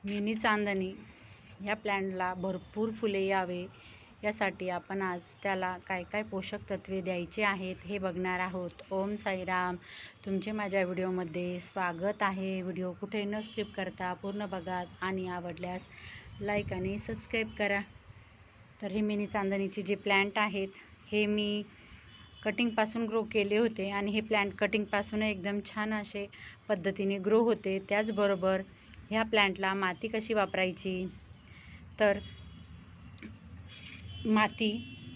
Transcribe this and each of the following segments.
Mini चांदणी या प्लॅन्टला भरपूर फुले यावे यासाठी आपण आज त्याला काय काय पोषक तत्वे द्यायचे आहेत हे बघणार आहोत। ओम साईराम, तुमचे माझ्या व्हिडिओमध्ये स्वागत आहे। व्हिडिओ कुठे न स्किप करता पूर्ण बघा आणि आवडल्यास लाईक आणि सबस्क्राईब करा। तर हे मिनी चांदणीचे जे प्लॅन्ट आहेत हे मी कटिंगपासून ग्रो केले होते आणि हे प्लॅन्ट कटिंगपासून एकदम छान असे पद्धतीने ग्रो होते। त्याचबरोबर ह्या प्लॅन्टला माती कशी वापरायची, तर माती,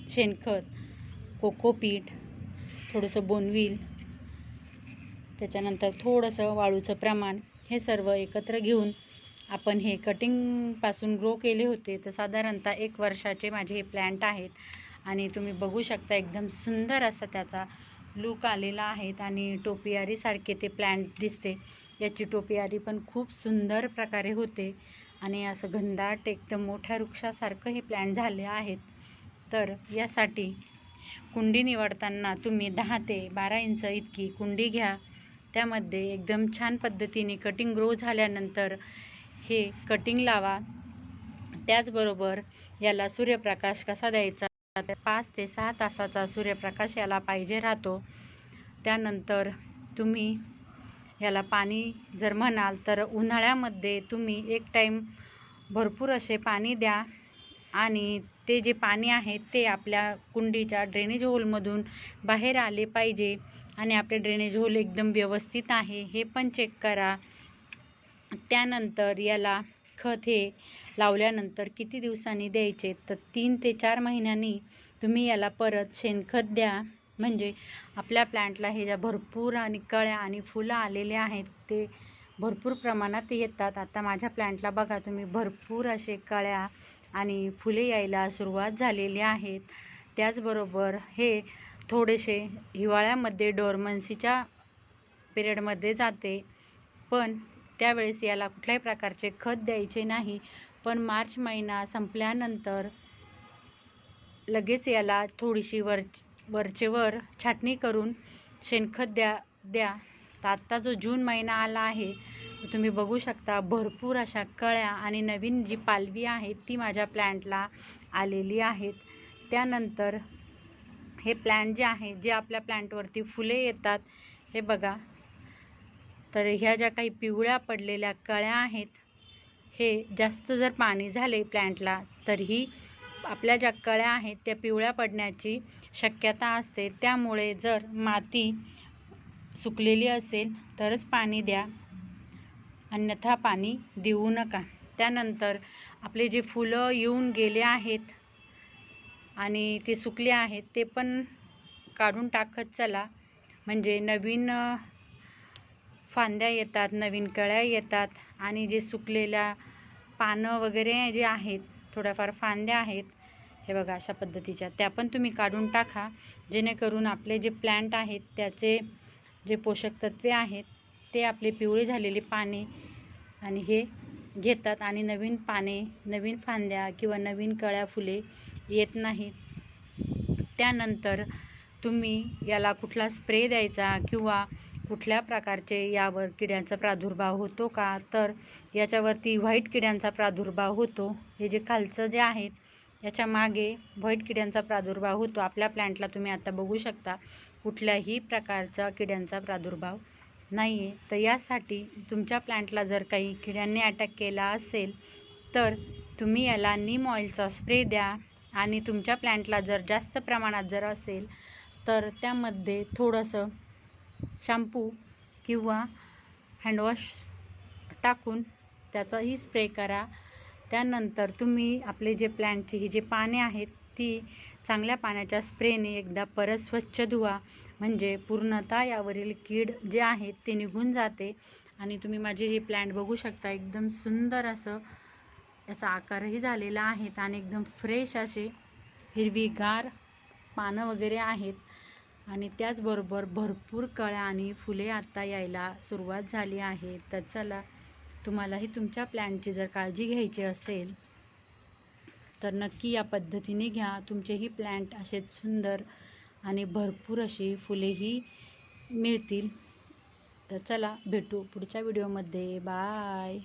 शेणखत, कोकोपीट, थोडंसं बोनव्हील, त्याच्यानंतर थोडंसं वाळूचं प्रमाण, हे सर्व एकत्र घेऊन आपण हे कटिंगपासून ग्रो केले होते। तर साधारणतः 1 वर्षाचे माझे हे प्लॅन्ट आहेत आणि तुम्ही बघू शकता एकदम सुंदर असा त्याचा लुक आलेला आहे आणि टोपियारीसारखे ते प्लॅन्ट दिसते। याची टोपियारी पण खूप सुंदर प्रकारे होते आणि असं घनदाट एकदम मोठ्या वृक्षासारखं हे प्लॅन्ट झाले आहेत। तर यासाठी कुंडी निवडताना तुम्ही 10 ते 12 इंच इतकी कुंडी घ्या। त्यामध्ये एकदम छान पद्धतीने कटिंग ग्रो झाल्यानंतर हे कटिंग लावा। त्याचबरोबर याला सूर्यप्रकाश कसा द्यायचा, 5 ते 6 तासाचा सूर्यप्रकाश याला पाहिजे राहतो। त्यानंतर तुम्ही याला पाणी जर म्हणाल तर उन्हाळ्यामध्ये तुम्ही 1 टाईम भरपूर असे पाणी द्या आणि ते जे पाणी आहे ते आपल्या कुंडीच्या ड्रेनेज होलमधून बाहेर आले पाहिजे आणि आपले ड्रेनेज होल एकदम व्यवस्थित आहे हे पण चेक करा। त्यानंतर याला खत हे लावल्यानंतर किती दिवसांनी द्यायचे, तर 3 ते 4 महिन्यांनी तुम्ही याला परत शेणखत द्या। म्हणजे आपल्या प्लॅन्टला हे ज्या भरपूर आणि कळ्या आणि फुलं आलेले आहेत ते भरपूर प्रमाणात येतात। आता माझ्या प्लॅन्टला बघा तुम्ही, भरपूर असे कळ्या आणि फुले यायला सुरुवात झालेली आहेत। त्याचबरोबर हे थोडेसे हिवाळ्यामध्ये डोरमन्सीच्या पिरियडमध्ये जाते, पण त्यावेळेस याला कुठल्याही प्रकारचे खत द्यायचे नाही। पण मार्च महिना संपल्यानंतर लगेच याला थोडीशी वरचेवर छाटणी करून शेणखत द्या। तर आत्ता जो जून महिना आला आहे तुम्ही बघू शकता भरपूर अशा कळ्या आणि नवीन जी पालवी आहे ती माझ्या प्लॅन्टला आलेली आहेत। त्यानंतर हे प्लॅन्ट जे आहे, जे आपल्या प्लॅन्टवरती फुले येतात, हे बघा, तर ह्या ज्या काही पिवळ्या पडलेल्या कळ्या आहेत, हे जास्त जर पाणी झाले प्लॅन्टला तरीही आपल्या ज्या कळ्या आहेत त्या पिवळ्या पडण्याची शक्यता असते। त्यामुळे जर माती सुकलेली असेल तरच पाणी द्या, अन्यथा पाणी देऊ नका। त्यानंतर आपले जे फुलं येऊन गेले आहेत आणि ते सुकले आहेत ते पण काढून टाकत चला, म्हणजे नवीन फांद्या येतात, नवीन कळ्या येतात आणि जे सुकलेल्या पानं वगैरे जे आहेत, थोड्याफार फांद्या आहेत, हे बघा अशा पद्धतीच्या, त्या पण तुम्ही काढून टाका, जेणेकरून आपले जे प्लॅन्ट आहेत त्याचे जे पोषक तत्वे आहेत ते आपले पिवळे झालेली पाने आणि हे घेतात आणि नवीन पाने, नवीन फांद्या किंवा नवीन कळ्या फुले येत नाहीत। त्यानंतर तुम्ही याला कुठला स्प्रे द्यायचा किंवा कुठल्या प्रकारचे यावर किड्यांचा प्रादुर्भाव होतो का, तर याच्यावरती व्हाईट किड्यांचा प्रादुर्भाव होतो। हे जे खालचं जे आहेत याच्या मागे व्हाईट किड्यांचा प्रादुर्भाव होतो। आपल्या प्लॅन्टला तुम्ही आता बघू शकता कुठल्याही प्रकारचा किड्यांचा प्रादुर्भाव नाही आहे। तर यासाठी तुमच्या प्लॅन्टला जर काही किड्यांनी अटॅक केला असेल तर तुम्ही याला नीम ऑइलचा स्प्रे द्या आणि तुमच्या प्लॅन्टला जर जास्त प्रमाणात जर असेल तर त्यामध्ये थोडंसं शॅम्पू किंवा हँडवॉश टाकून त्याचाही स्प्रे करा। त्यानंतर तुम्ही आपले जे प्लॅन्टची ही जे पाने आहेत ती चांगल्या पाण्याच्या स्प्रेने एकदा परत स्वच्छ धुवा, म्हणजे पूर्णतः यावरील कीड जे आहेत ते निघून जाते। आणि तुम्ही माझे हे प्लॅन्ट बघू शकता एकदम सुंदर असं याचा आकारही झालेला आहे आणि एकदम फ्रेश असे हिरवीगार पानं वगैरे आहेत आणि त्याचबरोबर भरपूर कळ्या आणि फुले आता यायला सुरुवात झाली आहे। तर चला, तुम्हालाही तुमच्या प्लॅन्टची जर काळजी घ्यायची असेल तर नक्की या पद्धतीने घ्या। तुमचेही प्लॅन्ट असेच सुंदर आणि भरपूर अशी फुलेही मिळतील। तर चला, भेटू पुढच्या व्हिडिओमध्ये। बाय।